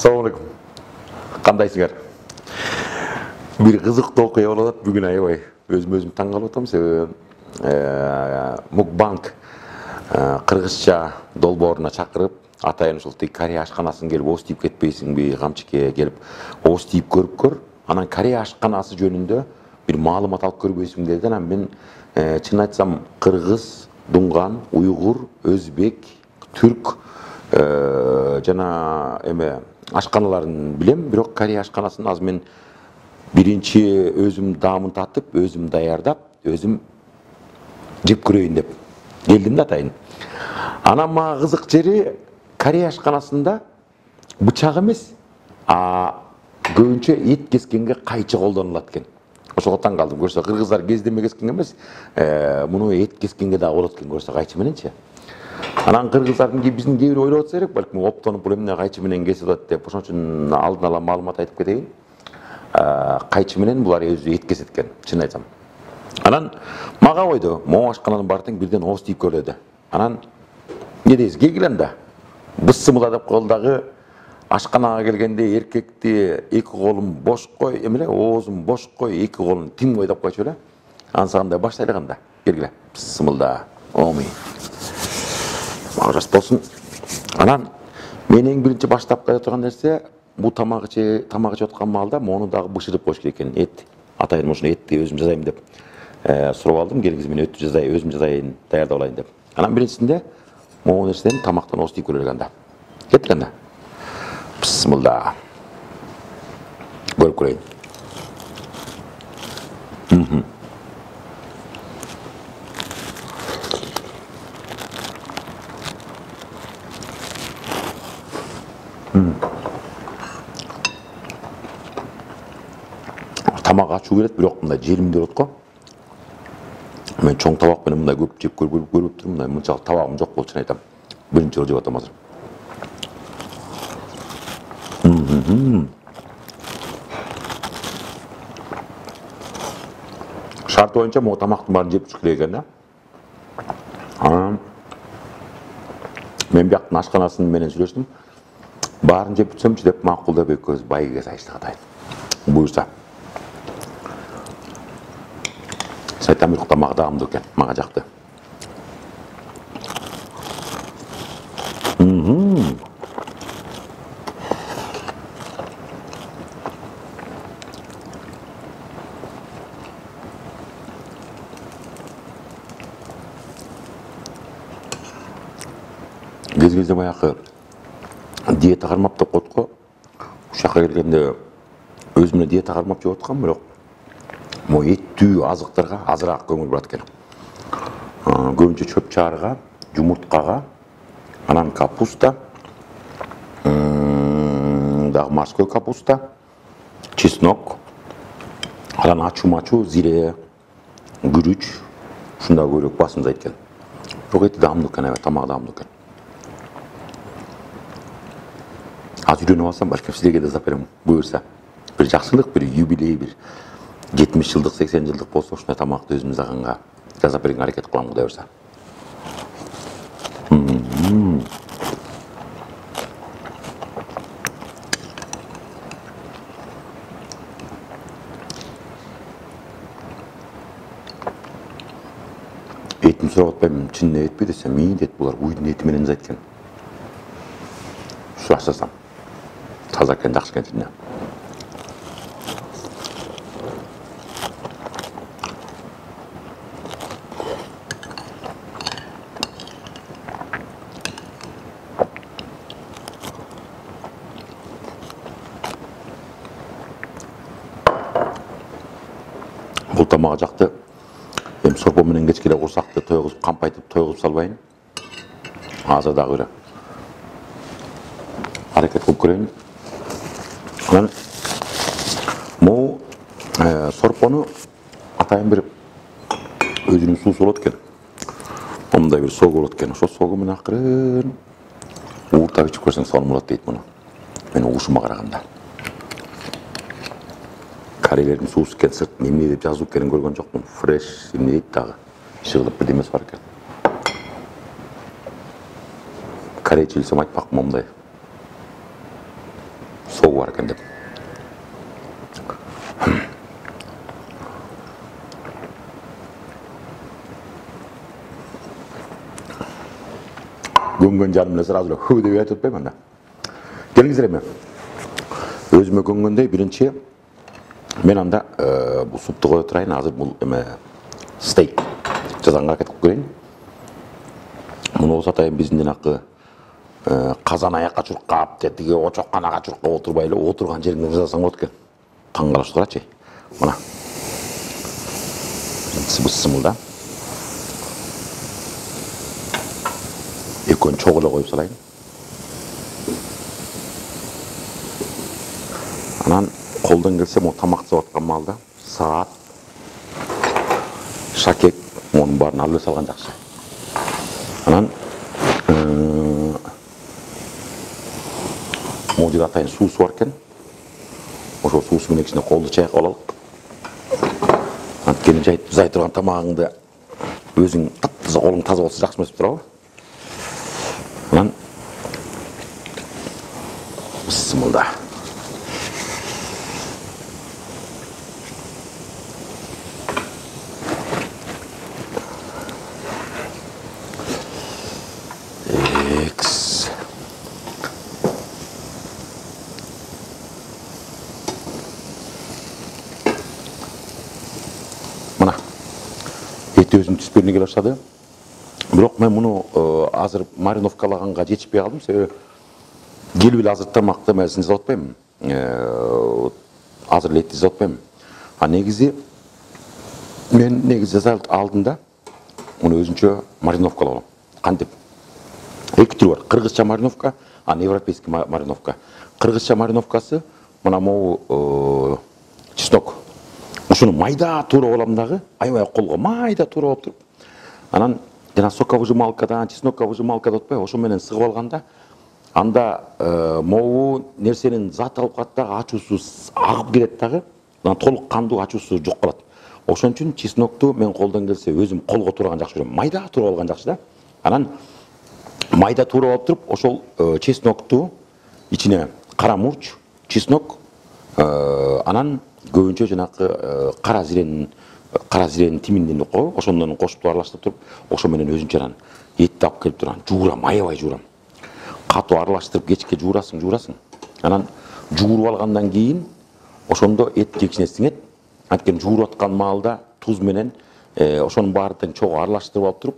Assalamualaikum. Кандайсыңар? Бир кызыктуу окуя болуп атат бүгүн аябай. Өзүм таң калып атам, себеби мукбанк кыргызча долбооруна чакырып, атайын ушул Корея ашканасын келип ооз тийип кетпейсиңби, камчыке келип ооз тийип көрүп көр. Анан Корея ашканасы жөнүндө бир маалымат алып көрбөйсүң деди. Анан мен чын айтсам кыргыз, дунган, уйгур, өзбек, түрк жана ашканаларын билем, бирок Корея ашканасын азыр мен биринчи өзүм даамын татып, өзүм даярдап, өзүм жеп көрөйүн деп келдим да атайын. Анан мага кызык жери Корея ашканасында бычак эмес, көбүнчө эт кескенге кайчы колдонулат экен. Ошого таң калдым. Көрсө кыргыздар кездеме кескен эмес, муну эт кескенге да болот экен, көрсө кайчы мененчи. Анан кыргыздардын биздин кээ бир ойлоп атса керек, балким оптонуп бул эмне кайчы менен кесип атат деп, ошон үчүн алдын ала маалымат айтып кетейин. Кайчы менен булар өзү эт кесет экен, чын айтсам. Анан мага койду, могу ашкананын баары тең бирден ооз тийип көрө деди. Анан эмне дейсиз, келгилем да. Бысымыла деп коелу дагы ашканага келгенде эркекти эки колун бош кой, оозун бош кой, эки колун тим кой деп койчу эле. Ансагандай баштайлы канда. Келгиле. Бысымылда. Омий. Мажас болсун. Анан мен эң биринчи баштап кайта турган нерсе, бул тамак жеп аткан маалда мону дагы бышырып коюш керек экен. Эт. Атайын ушуну этти өзүм жасайм деп сурап алдым. Келиңиз мен өтүп жасайын, өзүм жасайын, даярдап алайын деп. Анан биринчисинде могу нерседен тамактан ооз тийип көрөлүк анда. Кеттик анда. Бисмилла. Көрүп көрөйүн. Тамак ачуу келет, бирок мындай желимдүү болот го. Мен чоң табак менен мындай көп жеп көрүп турмун, мындай мынчалык табагым жок болчу айтам. Биринчи жолу жеп атам азыр. Шарт боюнча могу тамактын баарын жеп чыгыш керек экен да. Мен бияктын ашканасын менен сүйлөштүм. Баарын жеп бүтсөмчү деп макулдап экөөбүз байгеге сайыштык атайын. Буюрса. Сайтан бир тамагы даамдуу экен, мага жакты. Кез-кезде баягы диета кармап деп коет го. Ушул жака келгенде өзүмө диета кармап жеп аткам, бирок могу эттүү азыктарга азыраак көңүл бурат экен. Көбүнчө чөп чаарга, жумурткага, анан капуста, дагы морской капуста, чеснок, анан ачуу-мачуу, зире, күрүч, ушунда көбүрөөк басым зайт экен. Бирок эти даамдуу экен, тамагы даамдуу экен. Азыр үйрөнүп алсам, балким силерге да жасап берем, буюрса. Бир жакшылык, бир юбилей, бир 70 жылдык, 80 жылдык болсо, ушундай тамакты өзүм жасаганга жасап берүүгө аракет кылам, Кудай буйрса. Этин сурап атпайм, чын этпи десем, мейин эт булар, уйдун эти менен жасайт экен. Сұрасасам, таза екен, жақсы екен тіне. Бұл тамаға жақты. Hem сорпо менен кечкеле курсакты тойгузуп, кампайтып тойгузуп салбайын. Азыр дагы бир аракет кылып көрөйүн. Анан могу сорпону атайын бир өзүнүн суусу болот экен. Мындай бир согу болот экен. Ошо согу менен акырын ууртап ичип көрсөң сонун болот дейт муну. Менин угушума караганда. Корейлердин суусу экен, сыртын эмне деп жазуу экенин көргөн жокмун. Фреш эмне дейт дагы. Чыгылып бирдемеси бар экен. Корейче билсем айтпакмын мындай. чогуу бар экен деп. Көңгөн жаным эле сразу хүү деп айтып атпайм анда. Келиңиздер эми. Өзүмө көңгөндөй биринчи мен анда бул супту кое турайын. Азыр бул эме стейк жасаганга аракет кылып көрөйүн. Муну сатайын биздин жанакы казан аякка чуркап, тетиги очокканага чуркап отурбай эле отурган жериңден жасасаң болот экен. Таң калыштып турачы. Мына. Бысымылда. Экөөнү чогуу эле коюп салайын. Анан колдон келсе могу тамак жасап аткан маалда саат, шакек монун баарын алып салган жакшы. Анан могу жерде атайын суусу бар экен. Ошол суусу менен кичине колду чайкап алалык. Анткени жай турган тамагыңды өзүң тапса колуң таза болсо жакшы эмес турабы? Анан бисмилла. Мына эти өзүнүн түспөрүнө келе баштады. Бирок мен муну азыр мариновкалаганга жетишпей калдым. Себеби келип эле азыр тамакты эмесин жасап атпайм. Азыр этти жасап атпайм. А негизи мен жасап алдында муну өзүнчө мариновкалап алам. Кантип? Эки түрү бар. Кыргызча мариновка, европейский мариновка. Кыргызча мариновкасы мына могу чеснок. Ушуну майда туурап алам дагы, аябай колго майда туурап туруп. Анан жана соковыжималкадан, чеснокковыжималкадан отпой, ошо менен сыгып алганда анда могу нерсенин зат алып калат дагы, ачуусу агып кетет дагы, анан толук кандуу ачуусу жок калат. Ошон үчүн чеснокту мен колдон келсе өзүм колго туураган жакшы көрөм. Майда туурап алган жакшы да. Анан майда туурап алып туруп, ошол чеснокту ичине кара мурч, чеснок, анан көбүнчө жанакы кара зиренин тиминден коюп, ошондон кошуп аралаштырып туруп, ошо менен өзүнчө анан этти алып келип турам, жуурам, аябай жуурам. Катуу аралаштырып кечке жуурасың. Анан жууруп алгандан кийин ошондо эт кичине сиңет. Анткени жууруп аткан маалда туз менен ошонун баарын тең чогуу аралаштырып алып туруп,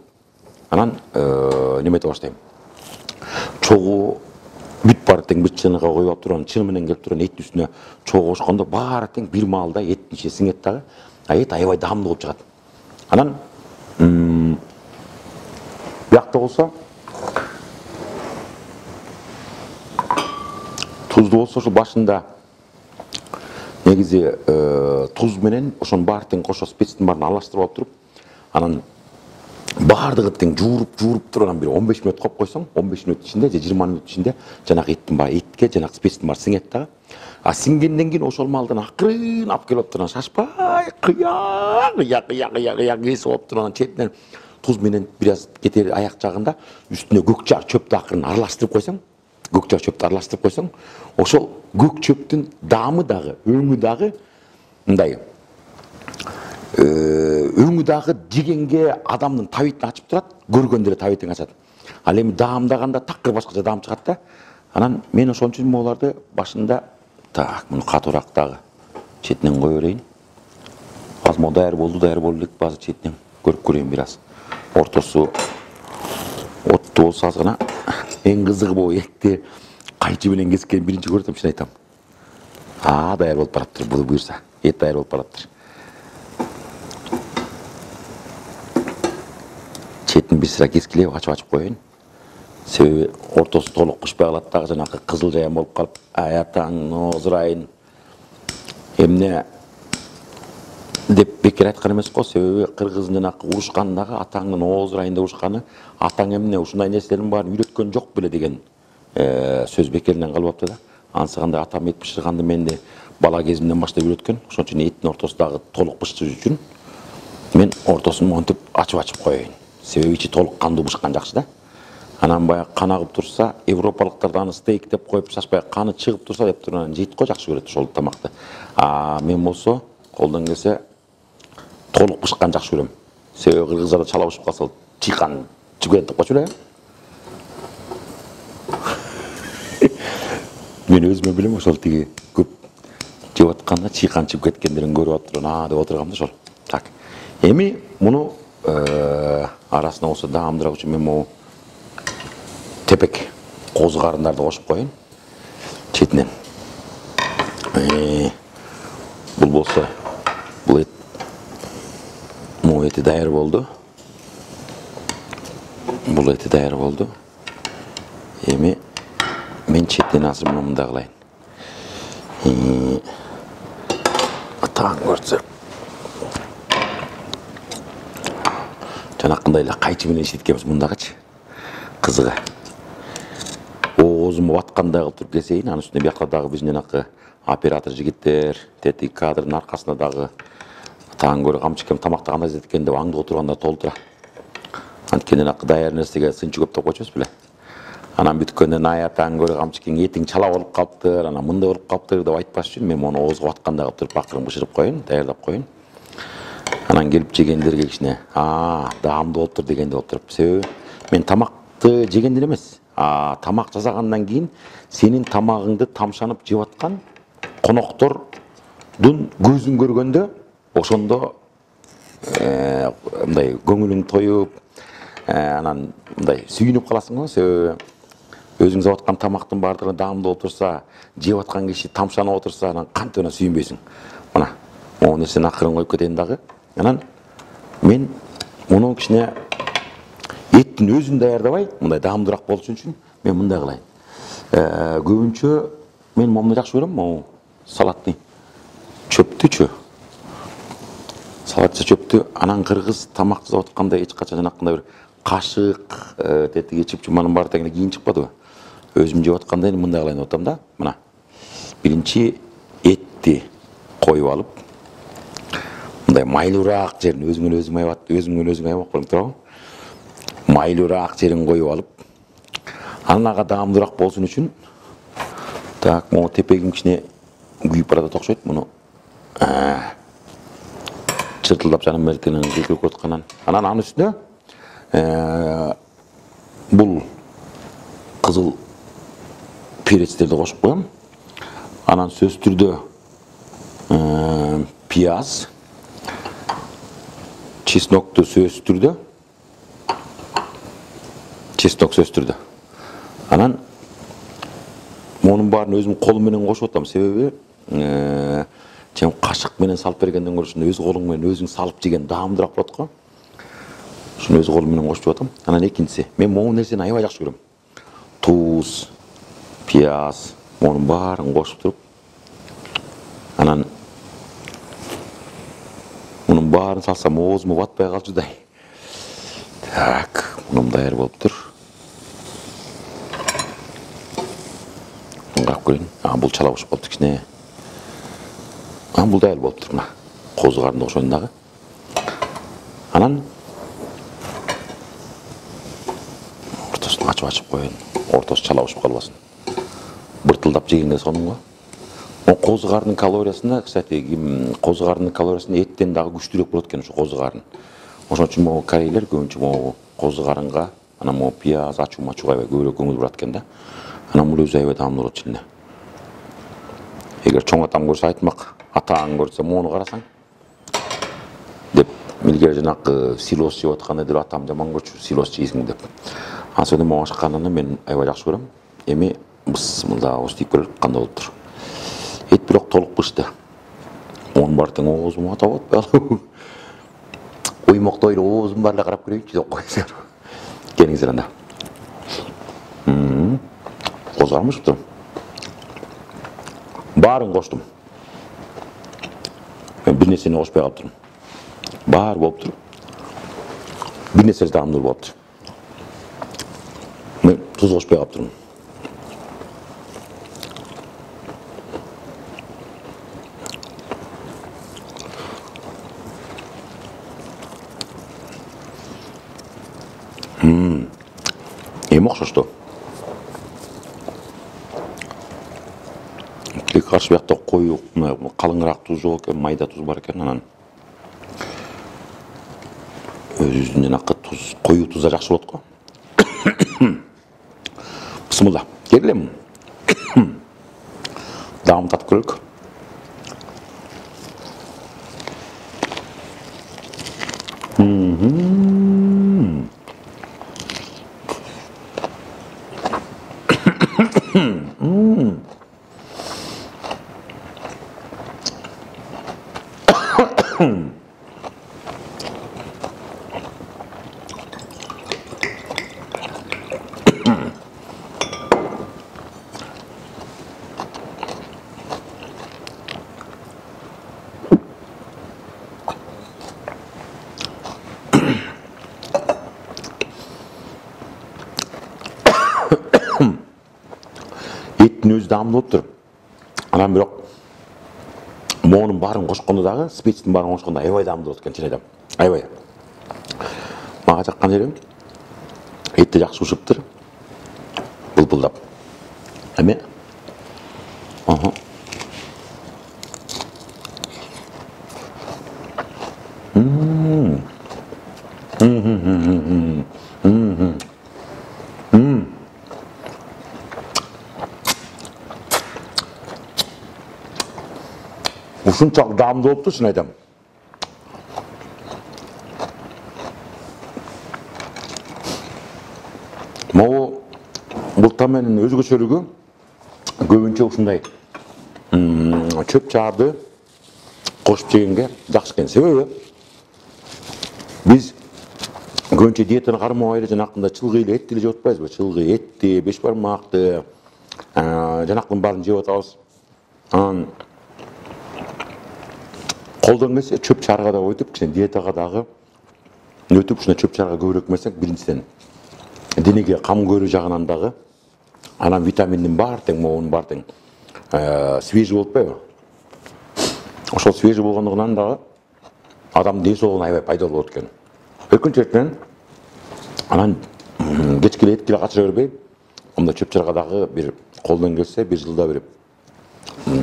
анан немете баштайм. Чогуу бүт баары тең бир чыныга коюп алып турган, чыны менен келип турган эттин үстүнө чогуу кошкондо баары тең бир маалда эттин ичине сиңет дагы. Эт аябай даамдуу болуп чыгат. Анан биякта болсо тузду болсо ошо башында негизи туз менен ошонун баары тең кошо спецтин баарын аралаштырып алып туруп, анан баардыгы тең жууруп турган бир 15 мүнөт коюп койсоң, 15 мүнөт ичинде же 20 мүнөт ичинде жанагы эттин баары этке жанагы спецтин баары сиңет дагы. А сиңгенден кийин ошол малдан акырын алып келип турган шашпай кыя кесип алып турган четинен туз менен бир аз кетер аяк жагында үстүнө көк жар чөптү акырын аралаштырып койсоң, ошол көк чөптүн даамы дагы, өңү дагы мындай өңү дагы жегенге адамдын табитин ачып турат, көргөндө эле табитин ачат. Ал эми даамдаганда такыр башкача даам чыгат да. Анан мен ошон үчүн могуларды башында муну катуураак дагы четинен кое берейин. Азыр могу даяр болду элек, базы четинен көрүп көрөйүн бир аз. Ортосу оттуу болсо аз гана. Эң кызыгы бул этти кайчы менен кескен биринчи көрдүм, чын айтам. Даяр болуп бараптыр, бул буюрса. Эт даяр болуп бараптыр. Четин бир сыра кескилеп ачып коеюн. Себеби ортосу толук пышпай калат дагы, жанакы кызыл жаян болуп калып, атаң озурайын. Эмне деп бекер айткан эмес го, себеби кыргыздын жанакы урушкандагы атаңдын озурайын деп урушканы, атаң эмне ушундай нерселердин баарын үйрөткөн жок беле деген сөз бекеринен калбаптыр да. Ансыгандай атам эт бышырганды менде бала кезимден баштап үйрөткөн. Ошон үчүн эттин ортосу дагы толук бышыш үчүн мен ортосун монтип ачып коеюн. Себеби ичи толук кандуу бышкан жакшы да. Анан баягы канагып турса, европалыктар аны стейк деп коюп шашпай каны чыгып турса деп туруп анан жейт го, жакшы көрөт ошол тамакты. Мен болсо колдон келсе толук бышкан жакшы көрөм. Себеби кыргыздарда чала бышып калса чыйкан жибет деп койчу эле. Мен өзүмө билем ошол тиги көп жеп атканда чыйкан чыгып кеткендерин көрүп атырмын деп отургам да ошол. Так. Эми муну арасына болсо даамдырак үчүн мен могу тепек козу карындарды кошуп коеюн четинен. Бул болсо бул эт могу эти даяр болду. Бул эти даяр болду. Эми мен четинен азыр муну мындай кылайын. Таң көрсө жанакындай эле кайчы менен иштеткенбиз мындагычы. Кызыгы. Оозуму баткандай кылып туруп кесейин, анын үстүнө бияка дагы биздин жанакы оператор жигиттер, тетик кадрдын аркасында дагы таң көрө камчыкем тамакты кандай изет экен деп аңдып отургандар толтура. Анткени жанакы даяр нерсеге сынчы көп деп койчубуз беле. Анан бүткөндө ая таң көрө камчыкең этиң чала болуп калыптыр, анан мындай болуп калыптыр деп айтпаш үчүн мен мону оозго баткандай кылып туруп бакырын бышырып коеюн, даярдап коеюн. Анан келип жегендерге кичине даамдуу болуптур дегенде болуп туруп. Себеби мен тамакты жегенде эмес, тамак жасагандан кийин сенин тамагыңды тамшанып жеп аткан коноктордун көзүн көргөндө ошондо мындай көңүлүң тоюп, анан мындай сүйүнүп каласың го. Себеби өзүң жеп аткан тамактын баардыгы даамдуу болуп турса, жеп аткан киши тамшанып отурса, анан кантип гана сүйүнбөйсүң. Мына, могу нерсени акырын коюп кетейин дагы. Анан мен муну кичине эттин өзүн даярдабай, мындай даамдуураак болуш үчүн мен мындай кылайын. Көбүнчө мен момуну жакшы көрөм, могу салатный чөптүчү. Салатчы чөптү, анан кыргыз тамак жасап атканда эч качан жанакындай бир кашык, тетиги чып-чуманын баары тегине кийин чыкпадыбы. Өзүм жеп атканда эми мындай кылайын деп атам да. Мына. Биринчи этти коюп алып, мындай майлуураак жерин өзүңөн өзүң аябап коюң туурабы? Майлуураак жерин коюп алып, анан ага даамдуураак болсун үчүн так, могу тепегим кичине күйүп баратат окшойт. Муну чыртылдап жаным меркенин күйкүрүп атканан. Анан анын үстүнө бул кызыл перецтерди кошуп коем. Анан сөзсүз түрдө пияз, чеснокту сөзсүз түрдө. Анан монун баарын өзүм колум менен кошуп атам. Себеби сен кашык менен салып бергенден көрө ушуну өз колуң менен өзүң салып жеген даамдуураак болот го. Ушуну өз колум менен кошуп атам. Анан экинчиси, мен могу нерсени аябай жакшы көрөм. Туз, пияз, монун баарын кошуп туруп, анан мунун баарын салсам оозума батпай калчудай. Так, мунун даяр болуптур. Карап көрейин. Бул чала бышып калыптыр кичине. Бул даяр болуптур мына. Козу карынды ошондун дагы. Анан ортосун ачып коеюн. Ортосу чала бышып калбасын. Быртылдап жегенге сонун го. Козу карынын калориясына, кстати, козу карынын калориясына эттен дагы күчтүүрөөк болот экен ушу козу карын. Ошон үчүн могу корейлер көбүнчө могу козу карынга, анан могу пияз, ачуу-мачууга аябай көбүрөөк көңүл бурат экен да. Анан бул өзү аябай даамдуу болот ичинде. Эгер чоң атам көрсө айтмак, атаң көрсө мону карасаң деп, илгери жанакы силос жеп атканда деле атам жаман көрчү, силос жейсиң деп. Анан могу ашкандан мен аябай жакшы көрөм. Эми бысмылда ооз тийип көрөлүк кандай болуптур. Эт бирок толук бышты. Онун баары тең оозума атап атпайбы? Уймоктой эле оозум бар эле карап көрөйүнчү деп койсуңар. Келиңиздер анда. Козгармыш тур. Баарын коштум. Мен бир нерсени кошпой калыптырмын. Баары болуптур. Бир нерсеси даамдуу болуптур. Мен туз кошпой калыптырмын. эми окшошту. Тиле каршы бакта коюу, калыңыраак туз жок экен, майда туз бар экен, анан өзүнүн жанакы туз, коюу тузда жакшы болот го. Бисмилла. Келем. Дагы татып көрөлүк. Еттин өзү даамдуу болуптур. Анан бирок моонун баарын кошкондо дагы, спецтин баарын кошкондо аябай даамдуу болот экен, чын айтам. Аябай. Мага жаккан жери этти жакшы бышыптыр. Былбылдап. Эме? Аха. Ушунчалык даамдуу болуптур, чын айтам. Могу бул таменин өзгөчөлүгү көбүнчө ушундай чөп чаарды кошуп жегенге жакшы экен. Себеби биз көбүнчө диетаны кармабай эле жанакындай чылгый эле этти эле жеп атпайбызбы? Чылгый этти, беш бармакты, жанакынын баарын жеп атабыз. Анан колдон келсе чөп чаарга да өтүп, кичине диетага дагы өтүп, ушундай чөп чаарга көбүрөөк берсек, биринчиден денеге кам көрүү жагынан дагы, анан витаминдин бар тең, моонун бар тең свежий болуп атпайбы? Ошол свежий болгондугунан дагы адамдын ден соолугуна аябай пайдалуу болот экен. Экинчи четинен анан кечке эле этке эле качыра бербей, мындай чөп чаарга дагы бир колдон келсе, бир жылда бир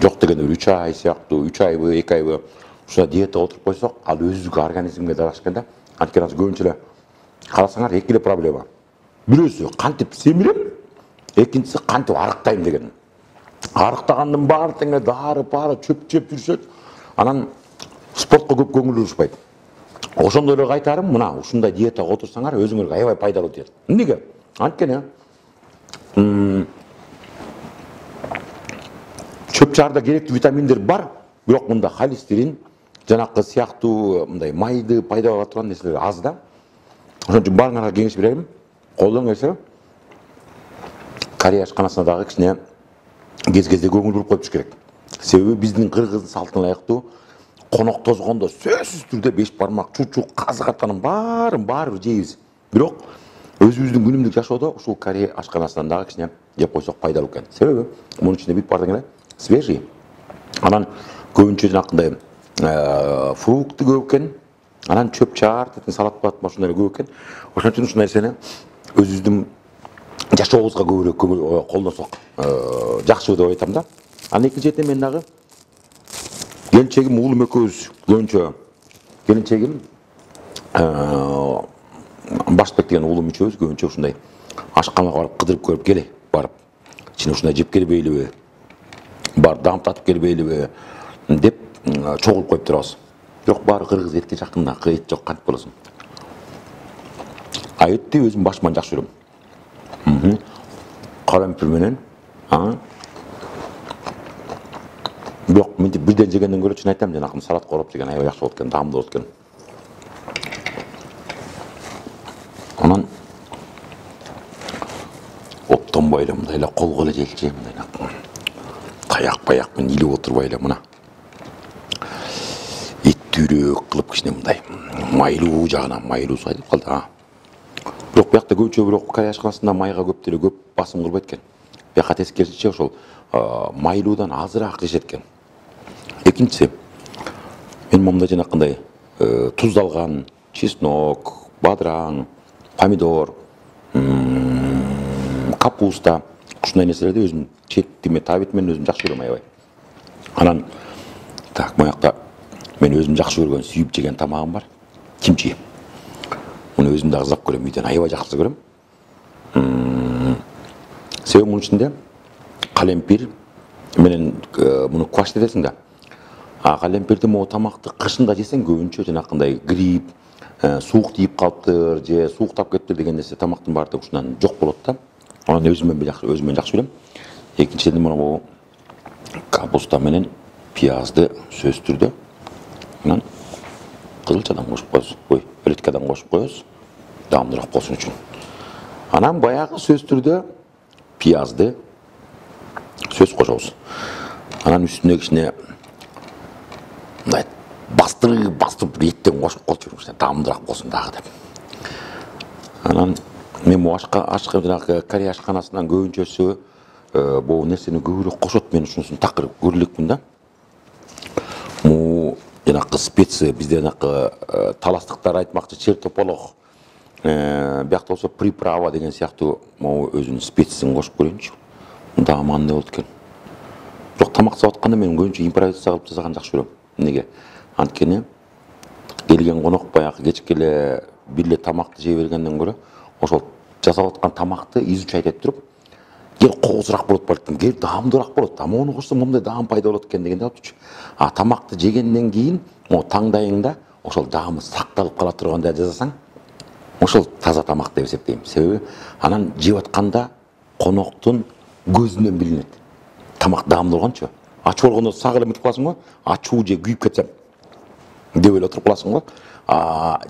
жок дегенде 3 ай сыяктуу, 3 айбы, 2 айбы ушундай диетага отуруп койсок, ал өзүгө организмге да жакшы экен да. Анткени азыр көбүнчө эле карасаңар эки эле проблема. Бирөөсү кантип семирем, экинчиси кантип арыктайм деген. Арыктагандын баары тең дары пары чөп жеп жүрүшөт. Анан спортко көп көңүл бурушпайт. Ошондой эле кайтарым, мына ушундай диетага отурсаңар өзүңөргө аябай пайдалуу тиет. Эмнеге? Анткени чөп чаарда керектүү витаминдер бар, бирок мында холестерин, жанакы сыяктуу мындай майды пайда боло турган нерселер аз да. Ошон үчүн баарыңарга кеңеш берем. Колдон келсе, Корея ашканасына дагы кичине кез-кезде көңүл буруп коюш керек. Себеби биздин кыргыздын салтына ылайыктуу конок тозгондо сөзсүз түрдө беш бармак, чучук, казык атканын баары жейбиз. Бирок өзүбүздүн күнүмдүк жашоодо ушул Корея ашканасынан дагы кичине жеп койсок пайдалуу экен. Себеби мунун ичинде бүт бар дегенде свежий. Анан көбүнчө жанакындай фрукты көп экен. Анан чөп чаар, салат пат, ушундай көп экен. Ошон үчүн ушундай нерсени өзүбүздүн жашообузга көбүрөөк колдонсок жакшы деп айтам да. Анан экинчи четен мен дагы келинчегим, уулум экөөбүз көбүнчө келинчегим Башбек деген уулум үчөөбүз көбүнчө ушундай ашканага барып кыдырып көрүп келе, барып ичине ушундай жеп келбейлиби, бар даам татып келбейлиби деп чогулуп коюп турабыз. Бирок баары кыргыз этке жакын да, эт жок, кантип болосуң? А этти өзүм башыман жакшы көрөм. Карампир менен, бирок мынтип бирден жегенден көрө чын айтам, жанакы салат короп жеген аябай жакшы болот экен, даамдуу болот экен. Анан оттонбой эле мындай эле колго эле желчи, мындай таяк менен илип отурбай эле мына эттүүрөөк кылып кичине мындай майлуу жагынан майлуусу айтып калды. Бирок биякта көбүнчө бирок Корея ашканасында майга көп деле көп басым кылбайт экен. Бияка тескерисинче ошол майлуудан азыраак жешет экен. Экинчиси, мен момунда жанакындай туздалган чеснок, бадыраң, помидор, капуста ушундай нерселерди өзүм четтиме табит мен өзүм жакшы көрөм аябай. Анан так моякта мен өзүм жакшы көргөн сүйүп жеген тамагым бар. Кимчи. Муну өзүм дагы зап көрөм, үйдөн аябай жакшы көрөм. Себеби мунун ичинде калемпир менен муну кваш десең да. Калемпирди могу тамакты кышында жесең көбүнчө жанакындай грипп, суук тийип калыптыр же сууктап кетиптир деген нерсе тамактын баардыгы ушундан жок болот да. Анан өзүмөн жакшы көрөм. Экинчиден могу капуста менен пиязды сөзсүз түрдө анан кызылчадан кошуп коебуз. Өлөткадан кошуп коебуз. Даамдыраак болсун үчүн. Анан баягы сөзсүз түрдө пиязды сөз кошобуз. Анан үстүнө кичине мындай бастырып еттен кошуп коюп жүрүңүз, даамдыраак болсун дагы деп. Анан мен бул ашка жанагы Корея ашканасынан көбүнчөсү бул нерсени көбүрөөк кошот, мен ушунусун такыр көрүлүкмүн да. Бул жанагы специя бизде жанагы таластыктар айтмакчы чертополох, биякта болсо приправа деген сыяктуу могу өзүнүн специясын кошуп көрөйүнчү. Дагы мындай болот экен. Бирок тамак жасап атканда мен көбүнчө импровизация кылып жасаганды жакшы көрөм. Неге? Анткени келген конок баягы кечке эле бир эле тамакты жей бергенден көрө ошол жасап аткан тамакты изучать этип туруп, кел коозураак болот балким, кел даамдуураак болот. Мону кошсом момундай даам пайда болот экен дегенди алып жүрчү. Тамакты жегенден кийин могу таңдайыңда ошол даамы сакталып кала тургандай жасасаң, ошол таза тамак деп эсептейм. Себеби анан жеп атканда коноктун көзүнөн билинет. Тамак даамдуу болгончу. Ачуу болгондо сак эле мынтип каласың го, ачуу же күйүп кетсем деп эле отуруп каласың го.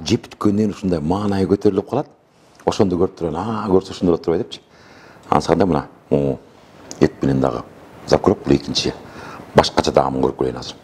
Жеп бүткөндөн ушундай маанайы көтөрүлүп калат. Ошондо көрүп турган, көрсө ошондой болот турбай депчи. Ансыканда мына эт менен дагы зап көрөп, бул экинчи башкача даамын көрүп көрөйүн азыр.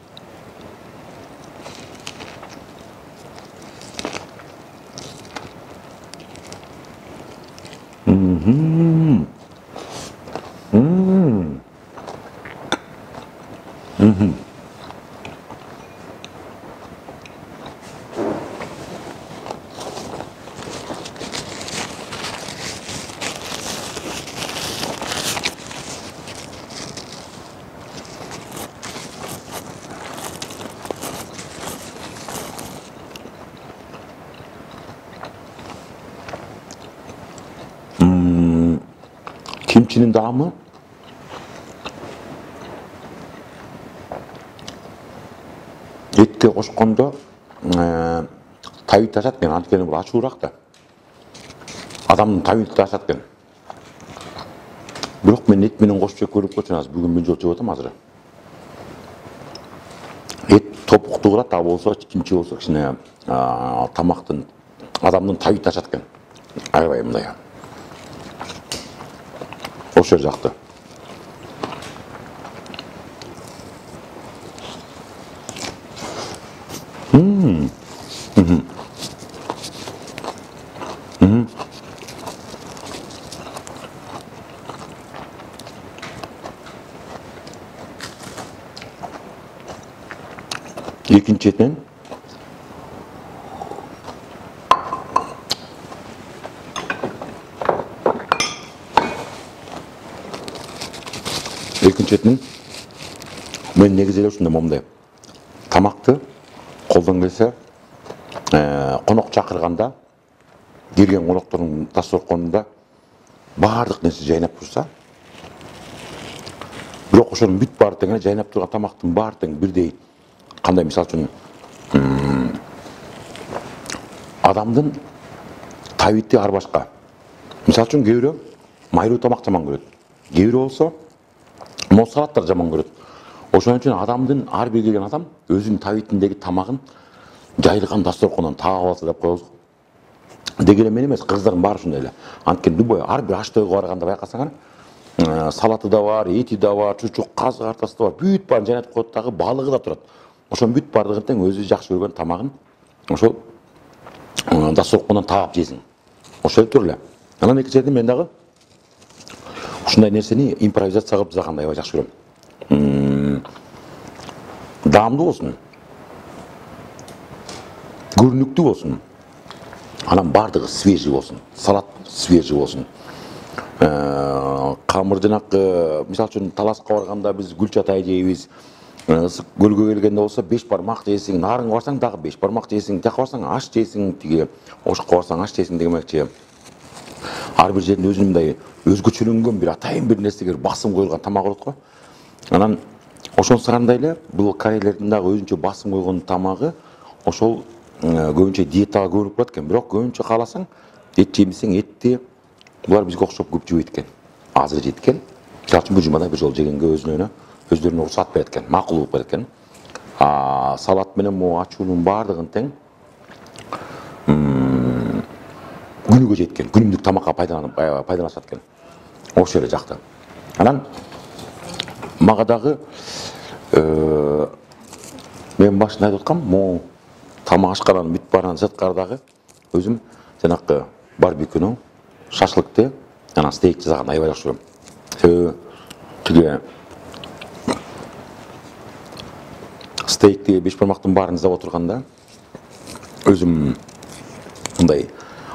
Кимчинин даамы этке кошкондо табити ашат экен, анткени бул ачуураак да. Адамдын табити ашат экен. Бирок мен эт менен кошуп жеп көрүп көрчүмүн азыр. Бүгүн бир жолу жеп атам азыр. Эт топуктуу кылат, а болсо кимчи болсо кичине тамактын адамдын табити ашат экен. Аябай мындай. Ошо жакты. Экинчиден мен негизи эле ушундай момундай тамакты колдон келсе конок чакырганда келген коноктордун дасторконунда баардык нерсе жайнап турса, бирок ошонун бүт баары тең эле жайнап турган тамактын баары тең бирдей. Кандай мисал үчүн адамдын табити ар башка. Мисал үчүн кээ бирөө майлуу тамак жаман көрөт. Кээ бирөө болсо моз салаттар жаман көрөт. Ошон үчүн адамдын ар бир келген адам өзүнүн табитиндеги тамагын жайылган дасторкондон таап алса деп коебуз. Деги эле мен эмес, кыздардын баары ушундай эле. Анткени любой ар бир аш тойго барганда байкасаңар, салаты да бар, эти да бар, чучук, каз картасы да бар, бүт баарын жайнатып коет дагы, балыгы да турат. Ошонун бүт баардыгын тең өзү жакшы көргөн тамагын ошол дасторкондон таап жейсиң. Ошол тур эле. Анан экинчиден мен дагы ушундай нерсени импровизация кылып жасаганды аябай жакшы көрөм. Даамдуу болсун, көрүнүктүү болсун, анан баардыгы свежий болсун, салат свежий болсун. Камыр жанакы мисалы үчүн таласка барганда биз гүл чатай жейбиз. Ысык көлгө келгенде болсо 5 бармак жейсиң, нарыңга барсаң дагы 5 бармак жейсиң, жака барсаң аш жейсиң, тиги ошокко барсаң аш жейсиң дегенмекчи. Ар бир жерде өзүнүн мындай өзгөчөлөнгөн бир атайын бир нерсеге басым коюлган тамак болот го. Анан ошонусу кандай эле бул корейлердин дагы өзүнчө басым койгон тамагы ошол көбүнчө диетага көбүрөөк болот экен. Бирок көбүнчө кааласаң эт жемесең этти булар бизге окшоп көп жебейт экен. Азыр жейт экен. Мисалы үчүн бир жумада бир жолу жегенге өздөрүнө уруксат берет экен, макул болуп берет экен. Салат менен могу ачуунун баардыгын тең күнүгө жейт экен. Күнүмдүк тамакка пайдаланышат экен. Ошол эле жакта. Анан мага дагы мен башында айтып аткам, могу тамак ашканан бүт барган сырткары дагы өзүм жанакы барбекюну, шашлыкты, анан стейк жасаганды аябай жакшы көрөм. Себеби тиги стейкти 5 бармактын баарын жасап отурганда өзүм мындай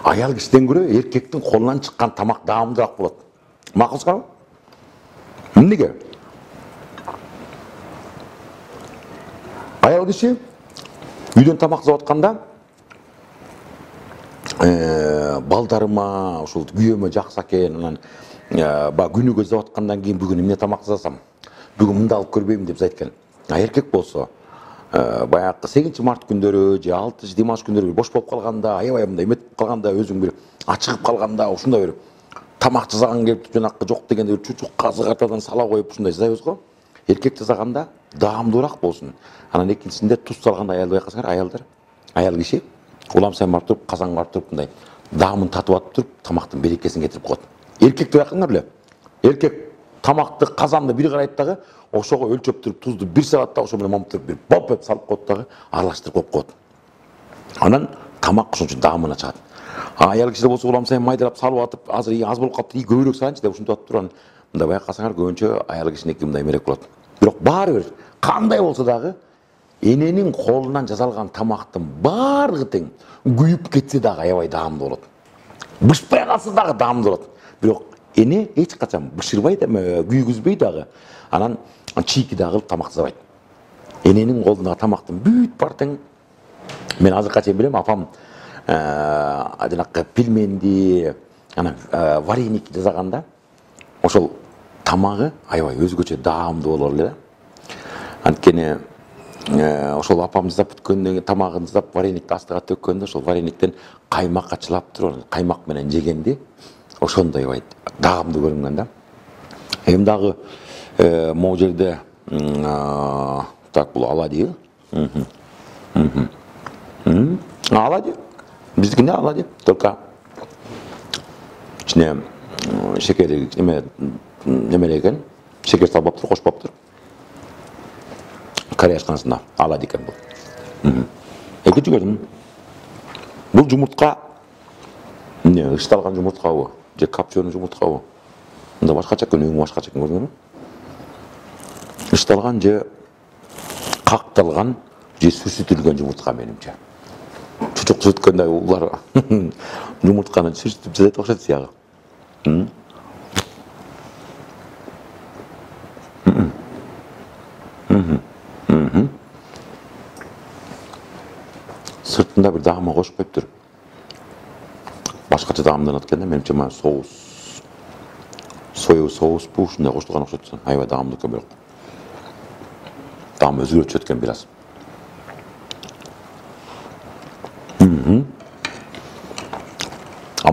аял кишиден көрө эркектин колунан чыккан тамак даамдуураак болот. Макулсузбу? Эмнеге? Аял киши үйдөн тамак жасап атканда балдарыма, ошол күйөөмө жакса экен, анан баягы күнүгө жасап аткандан кийин бүгүн эмне тамак жасасам, бүгүн мындай алып көрбөйм деп жасайт экен. Эркек болсо баягы 8-март күндөрү же 6 Димаш күндөрү бош болуп калганда, аябай мындай эметип калганда, өзүң бир ачыгып калганда, ушундай бир тамак жасаган келип жанакы жок дегенде бир чучук казыгартадан сала коюп ушундай жасайбыз го. Эркек жасаганда даамдуураак болсун. Анан экинчисинде туз салганда аялды байкасаңар, аял киши улам сайын барып туруп, казанга барып туруп мындай даамын татып атып туруп, тамактын берекесин кетирип коет. Эркекти байкаңар эле. Эркек тамакты казанды бир карайт дагы, ошого өлчөп туруп тузду бир салат да ошо менен момтуп бир боп эп салып коет дагы, аралаштырып коюп коет. Анан тамак ошончо даамына чыгат. Аял кишиде болсо улам сайын майдалап салып атып, азыр аз болуп калыптыр, көбүрөөк салайынчы деп ушинтип атып турган. Мындай байкасаңар көбүнчө аял кишиники мындай эмерээк болот. Бирок баары бир кандай болсо дагы эненин колунан жасалган тамактын баардыгы тең күйүп кетсе дагы аябай даамдуу болот. Бышпай калса дагы даамдуу болот. Бирок эне эч качан бышырбайт, күйгүзбөй дагы. Анан чийки дагы тамак жасабайт. Эненин колундагы тамактын бүт бар тең. Мен азыркыга чейин билем, апам жанакы пельменди, анан вареник жасаганда ошол тамагы аябай өзгөчө даамдуу болор эле. Анткени ошол апам жасап бүткөндөн кийин тамагын жасап вареникти астыга төккөндө ошол варениктен каймак ачылап туруп, каймак менен жегенди ошондой аябай даамдуу көрүнгөн да. Эми дагы могу жерде так бул оладьи. Оладьи. Биздикинде оладьи, только ичине шекери неме экен, шекер салбаптыр, кошпоптур. Корея ашканасында оладьи экен бул. Экинчи көрдүм. Бул жумуртка эмне, ычталган жумурткабы же копченый жумурткабы? Мында башкача экен, өңү башкача экен, көрдүңүзбү? Ычталган же какталган же сүрсүтүлгөн жумуртка менимче. Чучук сүрткөндө улар жумуртканы сүрсүтүп жасайт окшойт сыягы. Сыртында бир даама кошуп коюптур. Башкача даамданат экен да, менимче мына соус, соевый соус бу ушундай кошулган окшойт. Аябай даамдуу экен бирок. Даамы өзгөрчү экен бир аз.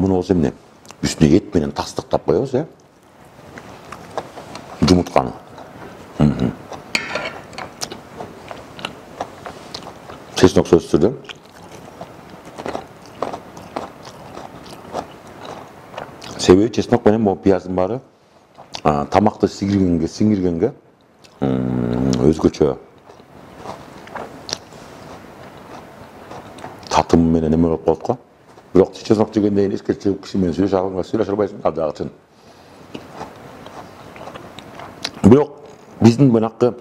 Муну болсо эмне? Үстүнө эт менен тастыктап коебуз, жумуртканы. Чеснок сөзсүздү. Себеби чеснок менен могу пияздын баары тамакты сиңиргенге өзгөчө татым менен эме болуп калат го. Бирок чеснок жегенден кийин эчке чыгып киши менен сүйлөшө албайсың, ал жагы чын. Бирок биздин банакы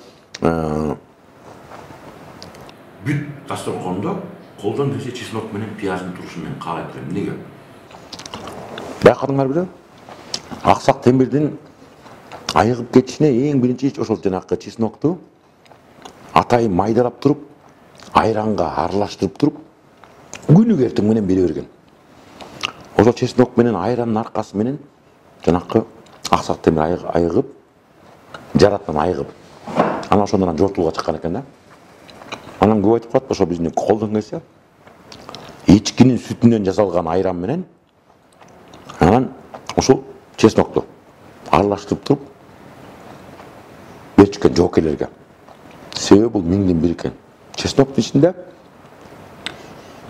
бүт дасторкондо колдон келсе чеснок менен пияздын турушун мен каалайт элем. Эмнеге? Байкадыңарбы? Аксак темирдин айыгып кетишине эң биринчи ошол жанакы чеснокту атайын майдалап туруп, айранга аралаштырып туруп, күнүгө эртең менен бере берген. Ошол чеснок менен айрандын аркасы менен жанакы аксак темир айыгып, жараттан айыгып, анан ошондон жортууга чыккан экен да. Анан көп айтып калат, ошо биздин колдон келсе, эчкинин сүтүнөн жасалган айран менен анан ошол чеснокту аралаштырып туруп берип чыккан жоокерлерге. Себеби бул миңдин бир экен. Чесноктун ичинде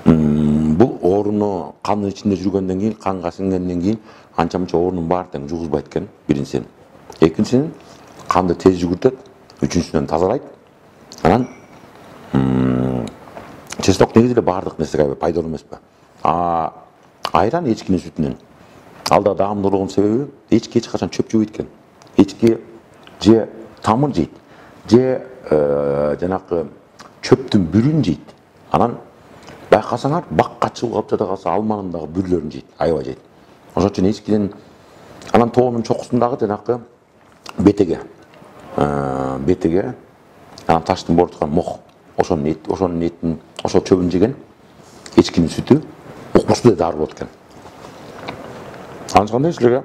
бул ооруну кандын ичинде жүргөндөн кийин, канга сиңгенден кийин анча-мынча оорунун баары тең жугузбайт экен, биринчиден. Экинчиден канды тез жүгүртөт, үчүнчүдөн тазалайт. Анан чеснок негизи эле баардык нерсеге пайдалуу эмеспи. Айран эчкинин сүтүнөн. Алда даамдуулугунун себеби эчки эч качан чөп жебейт экен. Эчки же тамыр жейт, же жанакы чөптүн бүрүн жейт. Анан байкасаңар бакка чыгып калып жата калса алманын дагы бүрлөрүн жейт, аябай жейт. Ошон үчүн эчкиден анан тоонун чокусундагы жанакы бетеге анан таштын бороткан мох, ошонун этин, ошол чөбүн жеген эчкинин сүтү укмуштуу дары болот экен. Анткандай силерге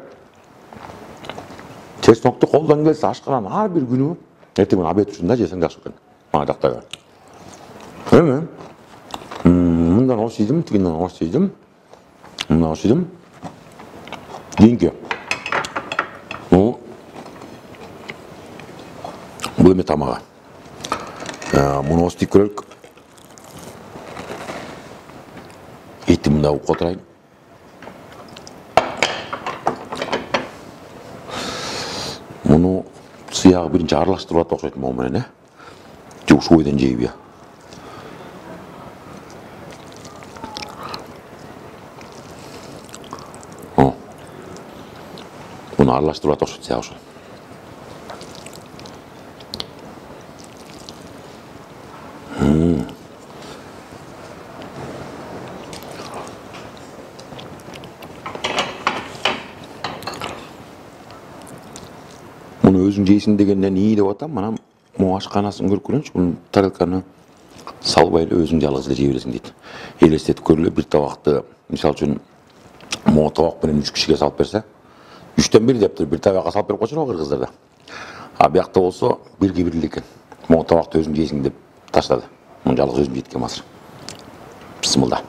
чеснокты колдон келсе ашканан ар бир күнү эртең менен обед учурунда жесең жакшы экен. Мага жактай берет. Мындан ош ийдим, тигинден ош ийдим. Мындан ош ийдим. Кийинки. Бул эме тамагы. Муну остик көрөлүк. Эти мында ук отурайын. Муну сыягы биринчи аралаштырып атып окшойт могу менен, же ушул бойдон жейби? Муну аралаштырып атып окшойт сыягы ошол. Муну өзүң жейсиң дегенден ии деп атам, анан могу ашканасын көрүп көрөйүнчү. Муну тарелканы салбай эле өзүң жалгыз эле жей бересиң дейт. Элестетип көргүлө, бир табакты, мисалы үчүн, могу табак менен 3 кишиге салып берсе, 3төн 1 деп туруп бир табакка салып берип койчу кыргыздарда. А биякта болсо 1ге 1 эле экен. Могу табакты өзүң жейсиң деп таштады. Муну жалгыз өзүм жейт экенмин азыр. Бисмилла.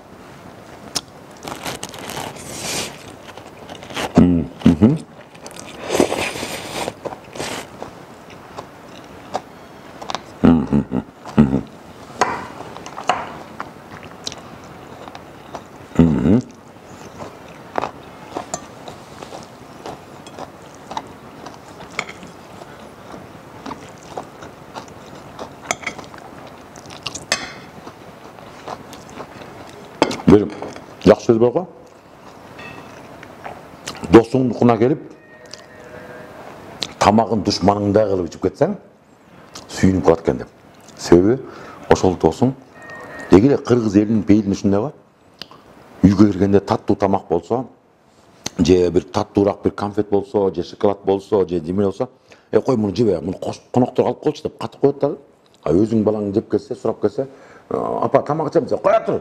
Бир жакшы сөз бар го. Досуңдукуна келип, тамагын душманыңдай кылып ичип кетсең, сүйүнүп калат экен деп. Себеби ошол досуң деги эле кыргыз элинин пейилин ушундай го. Үйгө киргенде таттуу тамак болсо, же бир таттуураак бир конфет болсо, же шоколад болсо, же неме болсо, кой муну жебе, муну коноктор алып койчу деп катып коет дагы. Өзүң балаң жеп келсе, сурап келсе, апа тамак ичем десе, коя тур.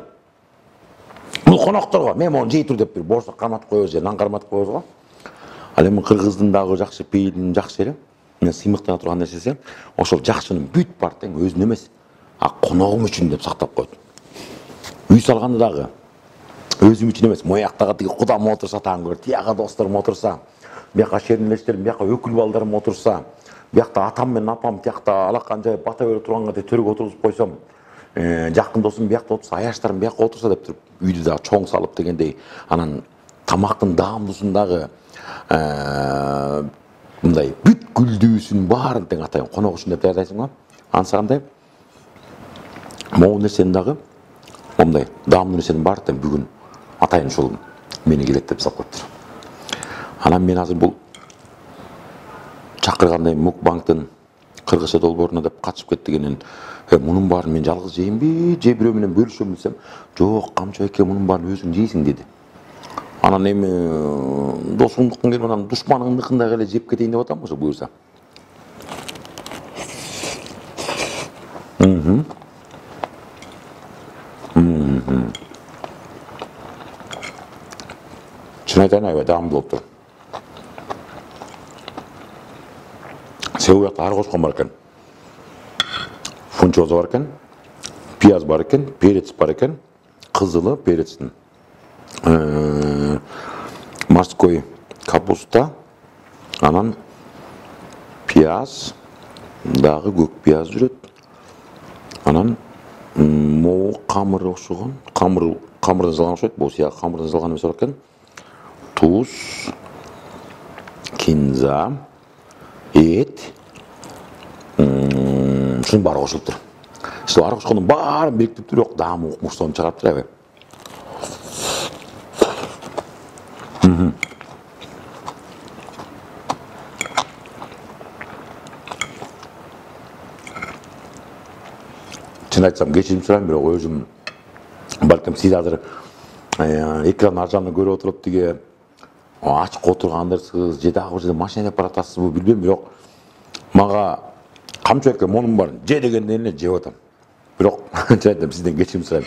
Бул конокторго, мен мону жей тур деп бир боорсак карматып коебуз же нан карматып коебуз го. Ал эми кыргыздын дагы жакшы пейилинин жакшы жери, мен сыймыктана турган нерсеси, ошол жакшынын бүт бар тең өзүнүн эмес, коногум үчүн деп сактап коет. Үй салганда дагы өзүм үчүн эмес, мояктагы тиги кудам отурса таң көр, тияга досторум отурса, бияка шеринелештерим, бияка өкүл балдарым отурса, биякта атам менен апам тиякта алакан жайып бата берип турганга төрөгө отургузуп койсом, жакын досум биякта отурса, аяштарым бияка отурса деп туруп, үйдү дагы чоң салып дегендей, анан тамактын даамдуусун дагы мындай бүт күлдүүсүн баарын тең атайын конок үчүн деп даярдайсың го. Ансагандай могу нерсени дагы мындай даамдуу нерсенин баары тең бүгүн атайын ушул мени келет деп салып коюптур. Анан мен азыр бул чакыргандай мукбангдын кыргызча долбооруна деп катышып кеттигенин, мунун баарын мен жалгыз жейинби, же бирөө менен бөлүшөм десем, жок камчы эке, мунун баарын өзүң жейсиң деди. Анан эми досуңдуктун келип анан душманыңдыкында эле жеп кетейин деп атам ошо буюрса. Чын айтайын, аябай даамдуу болуптур. Себеби ар кошкон бар экен. Фунчоза бар экен, пияз бар экен, перец бар экен, кызылы перецтин. Морской капуста, анан пияз, дагы көк пияз жүрөт. Анан могу камыр окшогон, камырдан жасалган окшойт, бул сыяк камырдан жасалган эмес бар экен. Туз, кинза, эт, ушунун баары кошулуптур. Ошо ар кошкондун баарын бириктирип туруп, даамы укмуштанып чыгарыптыр аябай. Чын айтсам, кечирим сурайм, бирок өзүм балким сиз азыр экран ар жагынан көрүп отуруп тиге ачык отургандырсыз, же дагы бир жерде машина алып баратасызбы билбейм, бирок мага камчы экен монун баарын же дегенден эле жеп атам. Бирок чын айтсам, сизден кечирим сурайм.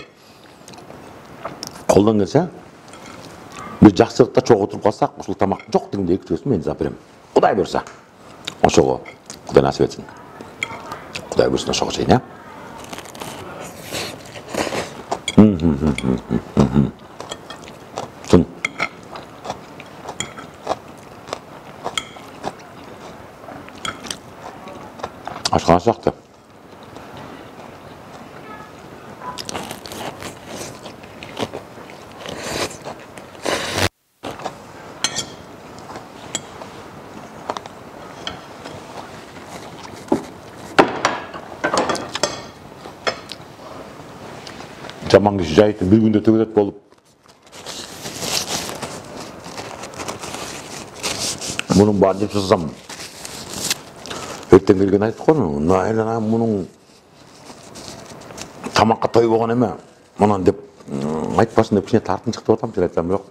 Колдон келсе, бир жакшылыкта чогуу отуруп калсак, ушул тамак жок дегенде эки-үчөөсүн мен жасап берем. Кудай буйрса. Ошого Кудай насип этсин. Кудай буйрса ошого чейин, э? Тун. Ашкан сакты. Жаман киши жайыттын бир күндө төгөт болуп, мунун баарын жеп жасасам, эртең келген айтып кону, найлана мунун тамакка той болгон эме, мынан деп айтпасын деп кичине тартынчык деп атам, чын айтсам, бирок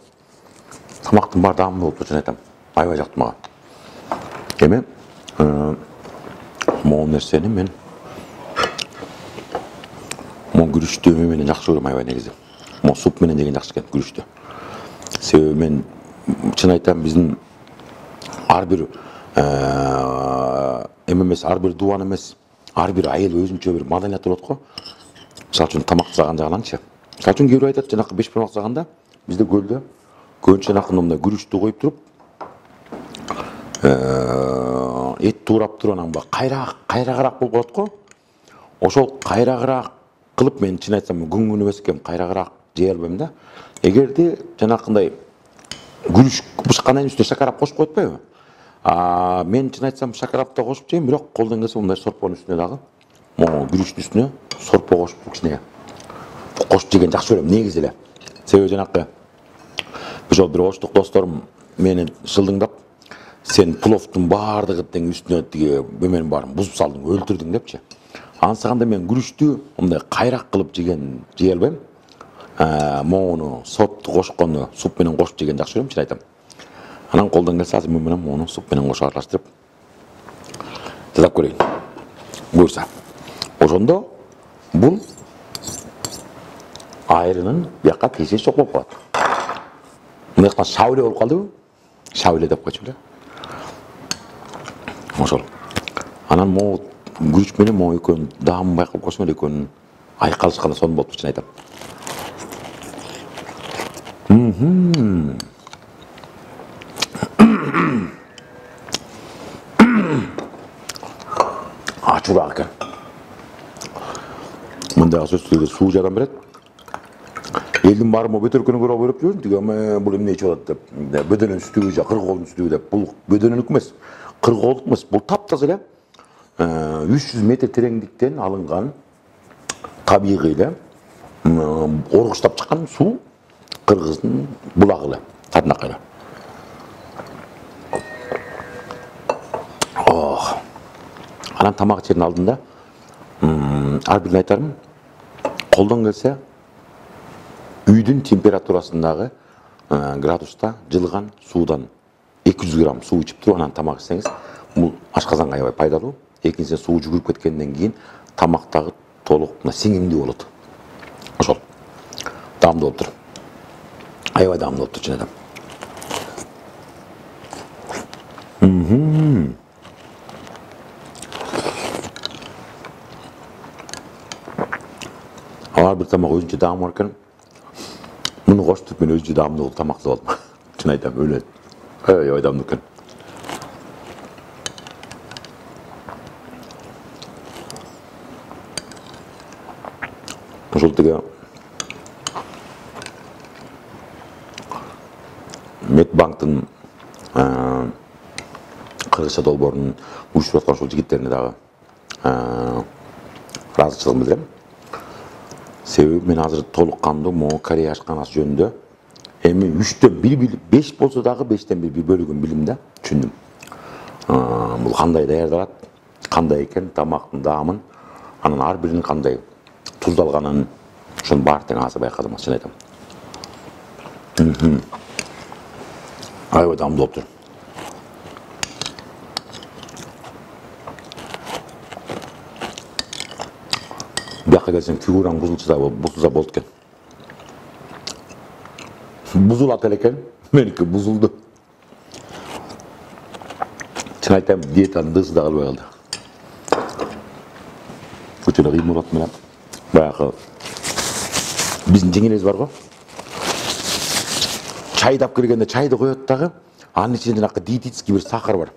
тамактын баары даамдуу болуптур, чын айтам. Аябай жакты мага. Эми могу нерсени мен күрүчтү менен жакшы көрөм аябай негизи. Мо суп менен жеген жакшы экен күрүчтү. Себеби мен чын айтам, биздин ар бир эмес, ар бир дубан эмес, ар бир айыл өзүнчө бир маданияты болот го. Мисалы үчүн тамак жасаган жагынанчы. Мисалы үчүн кээ бир айтат, жанакы беш бармак жасаганда бизде көлдө көбүнчө жанакы мындай күрүчтү коюп туруп, эт туурап туруп анан кайрагыраак болуп калат го. Ошол кайрагыраак кылып мен чын айтсам күнгүн эмес экен, кайрагыраак жей албайм да. Эгерде жанакындай күрүч бышкандан үстүнө шакарап кошуп коет атпайбы? Мен чын айтсам шакарап да кошуп жейм, бирок колдон келсе мындай сорпонун үстүнө дагы, могу күрүчтүн үстүнө сорпо кошуп кичине кошуп жеген жакшы көрөм негизи эле. Себеби жанакы ошол бир оштук досторум мени шылдыңдап, сен пловдун баардыгы тең үстүнө тиги бөменин баарын бузуп салдың, өлтүрдүң депчи. Ансаганда мен күрүчтү мындай кайрак кылып жей албайм. Моуну сотту кошкону суп менен кошуп жеген жакшы көрөм, чын айтам. Анан колдон келсе азыр мен менен моуну суп менен кошуп аралаштырып жасап көрөйүн. Буюрса. Ошондо бул айрынын бияка тиешеси жок болуп калат. Мындайкта шабыле болуп калдыбы? Шабыле деп койчу эле. Ошол. Анан могу күрүч менен могу экөөнүн даамын байкап койсоң эле экөөнүн айкалышканы сонун болуптур, чын айтам. Ачуураак экен. Мындайга сөзсүзгө суу жардам берет. Элдин баары могу бөтөлкөнү көрүп берип жүрүн, тиги бул эмне ичип атат деп. Бөдөнөнүн сүтүгү же кыргоолдун сүтүгү деп. Бул бөдөнөнүкү эмес, кыргоолдук эмес. Бул таптаза эле 300 метр тереңдиктен алынган табигый эле оргуштап чыккан суу, Кыргыздын булагы эле, Тарнак эле. Анан тамак ичердин алдында ар бирине айтарым, колдон келсе үйдүн температурасындагы градуста жылган суудан 200 грамм суу ичип туруп анан тамак исеңиз, бул ашказанга аябай пайдалуу. Экинчиден суу жүгүрүп кеткенден кийин тамактагы толук сиңимдүү болот. Ошол даамдуу болуп тур. Аябай даамдуу болуп тур чын айтам. Ар бир тамак өзүнчө даамы бар экен. Муну коштуруп мен өзүнчө даамдуу тамак кылып алдым. Чын айтам, өлөт. Аябай даамдуу экен. Ошол тиги Медбанктын кыргызча долбоорун уюштуруп аткан ушул жигиттерине дагы ыраазычылыгымды билдирем. Себеби мен азыр толук кандуу могу Корея ашканасы жөнүндө эми 3төн 1 5 болсо дагы 5тен 1 бөлүгүн билдим да, түшүндүм. Бул кандай даярдалат, кандай экен, тамактын даамын, анан ар биринин кандай туздалганын, ошонун баардыгын азыр байкадым, чын айтам. Аябай даамдуу болуп тур. Бияка келсең фигураң бузулса болот экен. Бузулат экен, меники бузулду. Чын айтам, диетанын дысы да калбай калды. Көчөдө кыймылат менен баягы биздин жеңелебиз бар го. Чайдап киргенде чайды коет дагы, анын ичинде жанакы диетический бир сахар бар.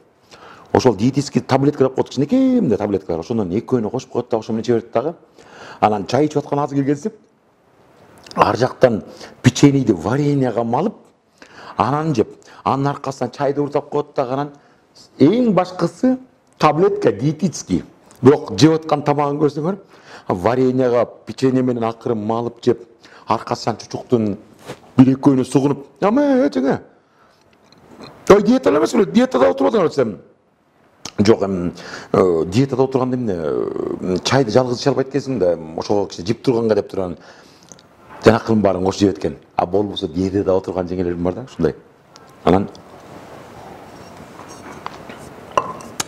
Ошол диетический таблетка деп коет, кичинекеймде таблетка бар. Ошондон экөөнү кошуп коет дагы, ошо менен иче берет дагы. Анан чай ичип аткан азыр келгенсип, ар жактан печеньеди вареньега малып, анан жеп, анын аркасынан чайды уртап коет дагы, анан эң башкысы таблетка диетический. Бирок жеп аткан тамагын көрсөңөр, вареньега печенье менен акырын малып жеп, аркасынан чучуктун бир экөөнү сугунуп, жеңе. Ой, диета эмес беле, диетада отуруп атам десем. Жок, диетада отурганда эмне, чайды жалгыз иче албайт экенсиң да, ошого кичине жеп турганга деп турган жанакынын баарын кошуп жеп эткен. А болбосо диетада отурган жеңелерим бар да, ушундай. Анан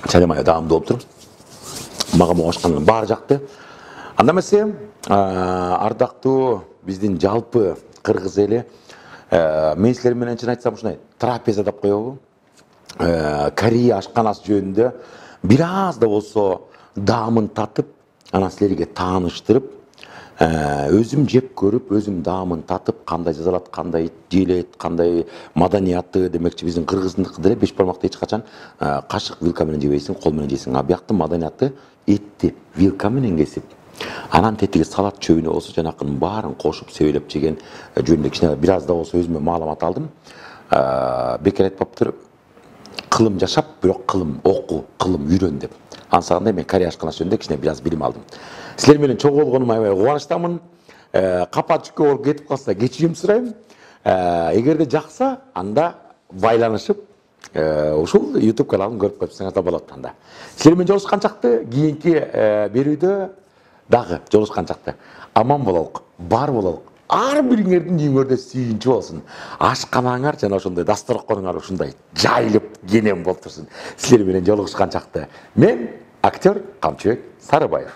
чайым аябай даамдуу болуп тур. Мага могу ашканын баары жакты. Анда эмесе, ардактуу биздин жалпы кыргыз эли, мен силер менен чын айтсам ушундай трапеза деп коебу. Корея ашканасы жөнүндө бир аз да болсо даамын татып, анан силерге тааныштырып, өзүм жеп көрүп, өзүм даамын татып, кандай жазалат, кандай жээлет, кандай маданияты, демекчи биздин кыргыздыкы деле беш бармакты эч качан кашык вилка менен жебейсиң, кол менен жейсиң. А бияктын маданияты этти вилка менен кесип, анан тетиги салат чөбүнө болсо жанакынын баарын кошуп себелеп жеген жөнүндө кичине бир аз да болсо өзүмө маалымат алдым. Бекер айтпаптыр, кылым жашап, бирок кылым оку, кылым үйрөн деп. Ансагандай мен Корея ашканасы жөнүндө кичине бир аз билим алдым. Силер менен чогуу болгонума аябай кубанычтамын. Капа чүккө болуп кетип калса кечирим сурайм. Эгерде жакса, анда байланышып, ушул YouTube каналын көрүп коюпсаңар да болот анда. Силер менен жолушканчакты, кийинки берүүдө дагы жолушканчакты. Аман бололук, бар бололук. Ар бириңердин үйүңөрдө сүйүнчү болсун. Ашканаңар жана ошондой дасторконуңар ушундай жайылып, кенен болуп турсун. Силер менен жолугушканчакты. Мен актер Камчыбек Сарыбаев.